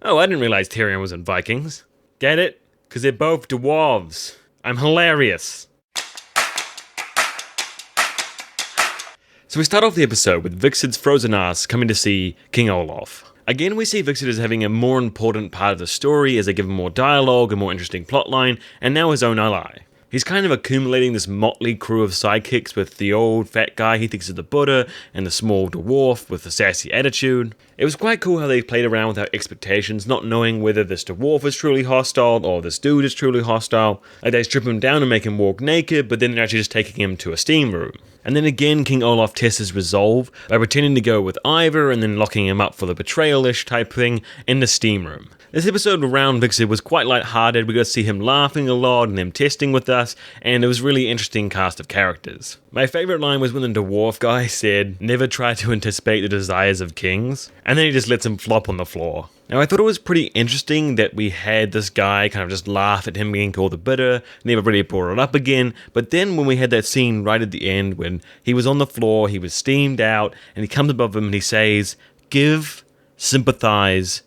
Oh, I didn't realize Tyrion was in Vikings. Get it? Because they're both dwarves. I'm hilarious. So we start off the episode with Hvitserk's frozen ass coming to see King Olaf. Again, we see Hvitserk as having a more important part of the story as they give him more dialogue, a more interesting plotline, and now his own ally. He's kind of accumulating this motley crew of sidekicks with the old fat guy he thinks is the Buddha and the small dwarf with the sassy attitude. It was quite cool how they played around with our expectations, not knowing whether this dwarf is truly hostile or this dude is truly hostile. Like they strip him down and make him walk naked, but then they're actually just taking him to a steam room. And then again, King Olaf tests his resolve by pretending to go with Ivar and then locking him up for the betrayal-ish type thing in the steam room. This episode around Hvitserk was quite light-hearted. We got to see him laughing a lot and him testing with us, and it was a really interesting cast of characters. My favourite line was when the dwarf guy said, "Never try to anticipate the desires of kings," and then he just lets him flop on the floor. Now I thought it was pretty interesting that we had this guy kind of just laugh at him being called the Buddha, never really brought it up again, but then when we had that scene right at the end when he was on the floor, he was steamed out, and he comes above him and he says, "Give, sympathize,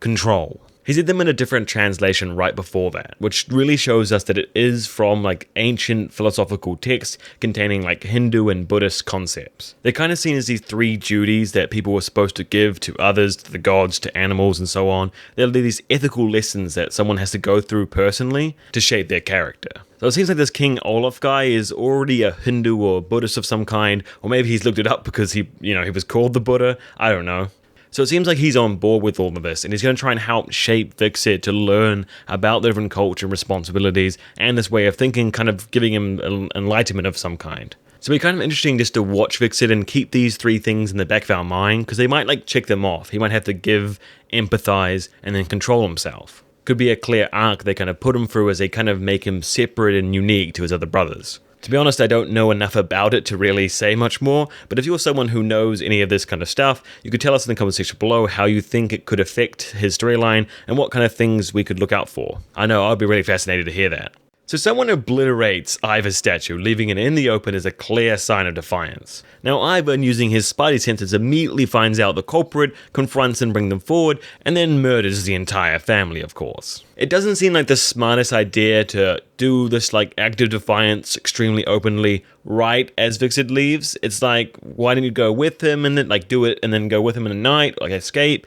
control." He said them in a different translation right before that, which really shows us that it is from like ancient philosophical texts containing like Hindu and Buddhist concepts. They're kind of seen as these three duties that people were supposed to give to others, to the gods, to animals, and so on. They're these ethical lessons that someone has to go through personally to shape their character. So it seems like this King Olaf guy is already a Hindu or Buddhist of some kind, or maybe he's looked it up because he was called the Buddha. I don't know. So it seems like he's on board with all of this, and he's going to try and help shape Hvitserk to learn about the different culture and responsibilities, and this way of thinking, kind of giving him enlightenment of some kind. So it'd be kind of interesting just to watch Hvitserk and keep these three things in the back of our mind, because they might check them off. He might have to give, empathize, and then control himself. Could be a clear arc they kind of put him through as they kind of make him separate and unique to his other brothers. To be honest, I don't know enough about it to really say much more, but if you're someone who knows any of this kind of stuff, you could tell us in the comment section below how you think it could affect his storyline and what kind of things we could look out for. I know, I'd be really fascinated to hear that. So someone obliterates Ivar's statue, leaving it in the open as a clear sign of defiance. Now Ivar, using his spidey senses, immediately finds out the culprit, confronts and brings them forward, and then murders the entire family, of course. It doesn't seem like the smartest idea to do this act of defiance extremely openly right as Hvitserk leaves. It's like, why didn't you go with him and then do it and then go with him in the night, escape?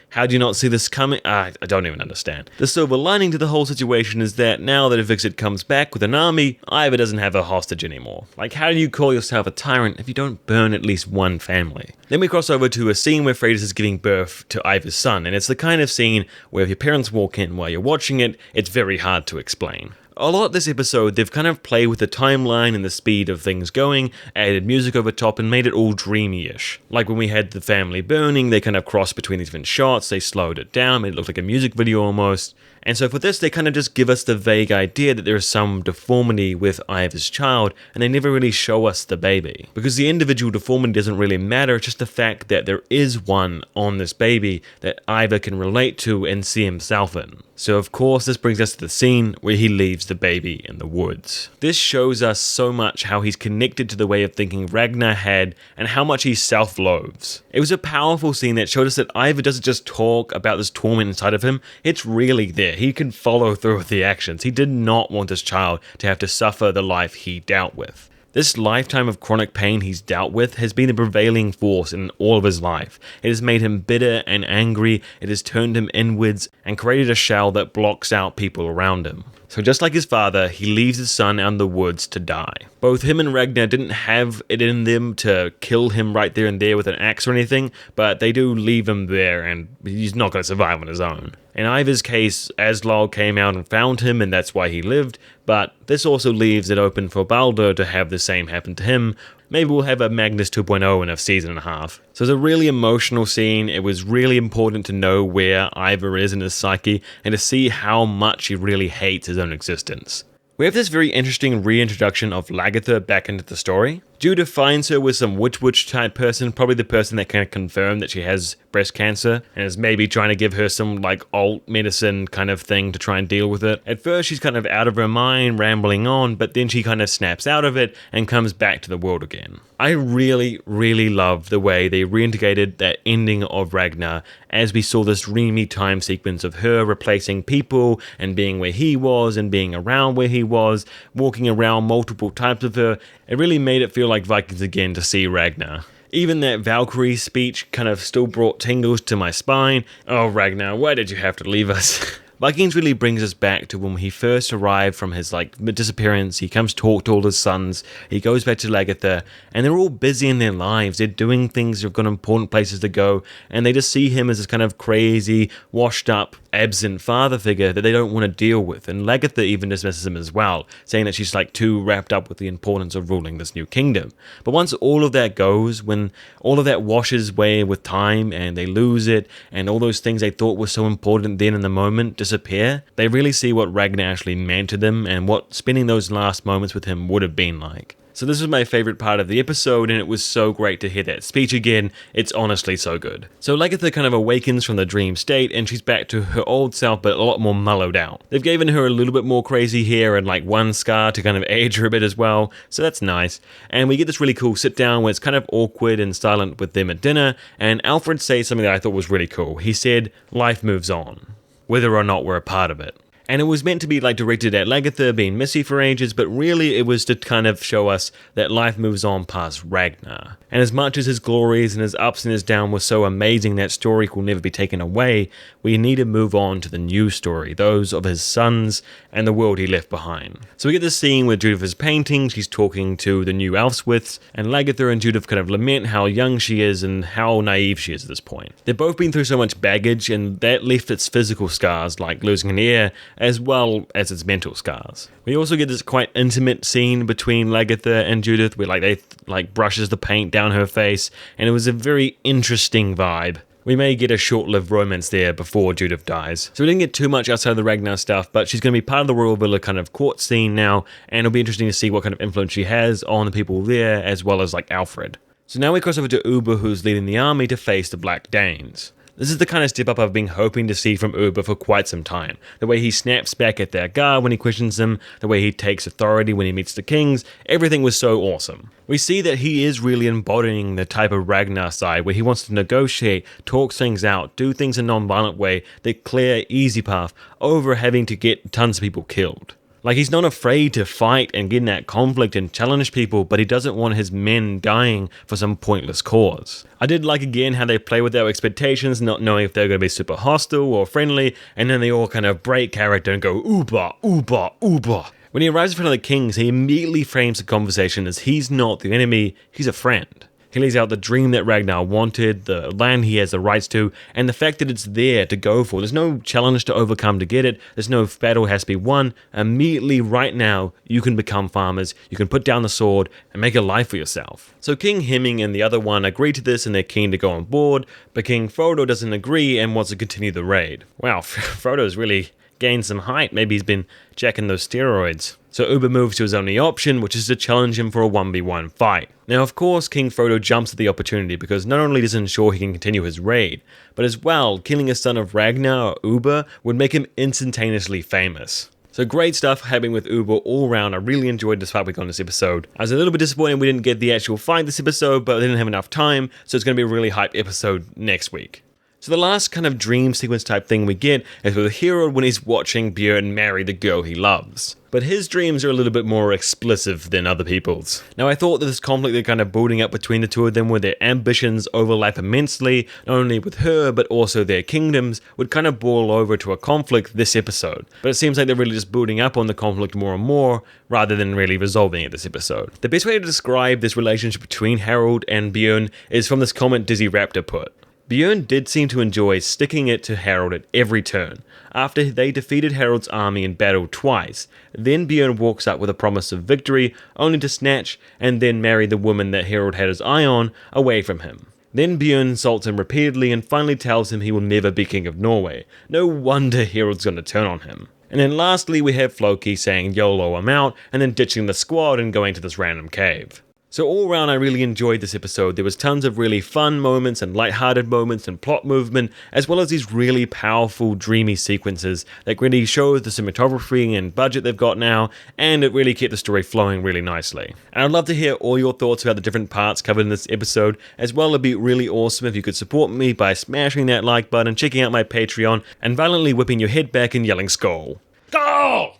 How do you not see this coming? I don't even understand. The silver lining to the whole situation is that now that Hvitserk comes back with an army, Ivar doesn't have a hostage anymore. How do you call yourself a tyrant if you don't burn at least one family? Then we cross over to a scene where Freydis is giving birth to Ivar's son, and it's the kind of scene where if your parents walk in while you're watching it, it's very hard to explain. A lot this episode, they've kind of played with the timeline and the speed of things going, added music over top, and made it all dreamy-ish. Like when we had the family burning, they kind of crossed between these different shots, they slowed it down, made it look like a music video almost. And so for this, they kind of just give us the vague idea that there is some deformity with Ivar's child, and they never really show us the baby. Because the individual deformity doesn't really matter, it's just the fact that there is one on this baby that Ivar can relate to and see himself in. So of course, this brings us to the scene where he leaves the baby in the woods. This shows us so much how he's connected to the way of thinking Ragnar had, and how much he self-loathes. It was a powerful scene that showed us that Ivar doesn't just talk about this torment inside of him, it's really there. He can follow through with the actions. He did not want his child to have to suffer the life he dealt with. This lifetime of chronic pain he's dealt with has been the prevailing force in all of his life. It has made him bitter and angry, it has turned him inwards and created a shell that blocks out people around him. So just like his father, he leaves his son out in the woods to die. Both him and Ragnar didn't have it in them to kill him right there and there with an axe or anything, but they do leave him there and he's not going to survive on his own. In Ivar's case, Aslog came out and found him and that's why he lived, but this also leaves it open for Baldur to have the same happen to him. Maybe we'll have a Magnus 2.0 in a season and a half. So it's a really emotional scene. It was really important to know where Ivar is in his psyche and to see how much he really hates his own existence. We have this very interesting reintroduction of Lagertha back into the story. Judith finds her with some witch type person, probably the person that kind of confirmed that she has breast cancer and is maybe trying to give her some like alt medicine kind of thing to try and deal with it. At first she's kind of out of her mind, rambling on, but then she kind of snaps out of it and comes back to the world again. I really love the way they reintegrated that ending of Ragnar as we saw this dreamy time sequence of her replacing people and being where he was and being around where he was, walking around multiple types of her. It really made it feel like Vikings again to see Ragnar. Even that Valkyrie speech kind of still brought tingles to my spine. Oh Ragnar, why did you have to leave us? Vikings really brings us back to when he first arrived from his disappearance. He comes to talk to all his sons. He goes back to Lagertha, and they're all busy in their lives. They're doing things. They've got important places to go, and they just see him as this kind of crazy, washed up, absent father figure that they don't want to deal with. And Lagertha even dismisses him as well, saying that she's too wrapped up with the importance of ruling this new kingdom. But once all of that goes, when all of that washes away with time and they lose it, and all those things they thought were so important then in the moment disappear, they really see what Ragnar actually meant to them and what spending those last moments with him would have been like. So this was my favorite part of the episode, and it was so great to hear that speech again. It's honestly so good. So Lagertha kind of awakens from the dream state, and she's back to her old self, but a lot more mellowed out. They've given her a little bit more crazy hair and one scar to kind of age her a bit as well, so that's nice. And we get this really cool sit down where it's kind of awkward and silent with them at dinner, and Alfred says something that I thought was really cool. He said, "Life moves on, whether or not we're a part of it." And it was meant to be directed at Lagertha being missy for ages, but really it was to kind of show us that life moves on past Ragnar. And as much as his glories and his ups and his downs were so amazing that story will never be taken away, we need to move on to the new story, those of his sons and the world he left behind. So we get this scene with Judith's painting. She's talking to the new Elfswiths, and Lagertha and Judith kind of lament how young she is and how naive she is at this point. They've both been through so much baggage, and that left its physical scars, like losing an ear, as well as its mental scars. We also get this quite intimate scene between Lagertha and Judith where they brushes the paint down her face, and it was a very interesting vibe. We may get a short-lived romance there before Judith dies. So we didn't get too much outside of the Ragnar stuff, but she's going to be part of the royal villa kind of court scene now, and it'll be interesting to see what kind of influence she has on the people there, as well as Alfred. So now we cross over to Ubbe, who's leading the army to face the Black Danes. This is the kind of step up I've been hoping to see from Ubbe for quite some time. The way he snaps back at their guard when he questions them, the way he takes authority when he meets the kings, everything was so awesome. We see that he is really embodying the type of Ragnar side where he wants to negotiate, talk things out, do things in a non-violent way, the clear, easy path, over having to get tons of people killed. He's not afraid to fight and get in that conflict and challenge people, but he doesn't want his men dying for some pointless cause. I did again how they play with their expectations, not knowing if they're going to be super hostile or friendly, and then they all kind of break character and go Ubbe, Ubbe, Ubbe. When he arrives in front of the kings, he immediately frames the conversation as he's not the enemy, he's a friend. He lays out the dream that Ragnar wanted, the land he has the rights to, and the fact that it's there to go for. There's no challenge to overcome to get it. There's no battle has to be won. Immediately, right now, you can become farmers. You can put down the sword and make a life for yourself. So King Hemming and the other one agree to this and they're keen to go on board, but King Frodo doesn't agree and wants to continue the raid. Wow, Frodo's really gained some height. Maybe he's been checking those steroids. So Ubbe moves to his only option, which is to challenge him for a 1v1 fight. Now, of course, King Frodo jumps at the opportunity because not only does it ensure he can continue his raid, but as well, killing a son of Ragnar, or Ubbe, would make him instantaneously famous. So great stuff happening with Ubbe all around. I really enjoyed this fight we got on this episode. I was a little bit disappointed we didn't get the actual fight this episode, but I didn't have enough time, so it's going to be a really hype episode next week. So the last kind of dream sequence type thing we get is with Harald when he's watching Bjorn marry the girl he loves. But his dreams are a little bit more explicit than other people's. Now I thought that this conflict that kind of building up between the two of them where their ambitions overlap immensely, not only with her but also their kingdoms, would kind of boil over to a conflict this episode. But it seems like they're really just building up on the conflict more and more, rather than really resolving it this episode. The best way to describe this relationship between Harald and Bjorn is from this comment Dizzy Raptor put. Bjorn did seem to enjoy sticking it to Harald at every turn, after they defeated Harald's army in battle twice. Then Bjorn walks up with a promise of victory, only to snatch and then marry the woman that Harald had his eye on away from him. Then Bjorn insults him repeatedly and finally tells him he will never be king of Norway. No wonder Harald's going to turn on him. And then lastly we have Floki saying YOLO I'm out, and then ditching the squad and going to this random cave. So all around, I really enjoyed this episode. There was tons of really fun moments and lighthearted moments and plot movement, as well as these really powerful, dreamy sequences that really show the cinematography and budget they've got now, and it really kept the story flowing really nicely. And I'd love to hear all your thoughts about the different parts covered in this episode. As well, it'd be really awesome if you could support me by smashing that like button, checking out my Patreon, and violently whipping your head back and yelling SKOL. SKOL!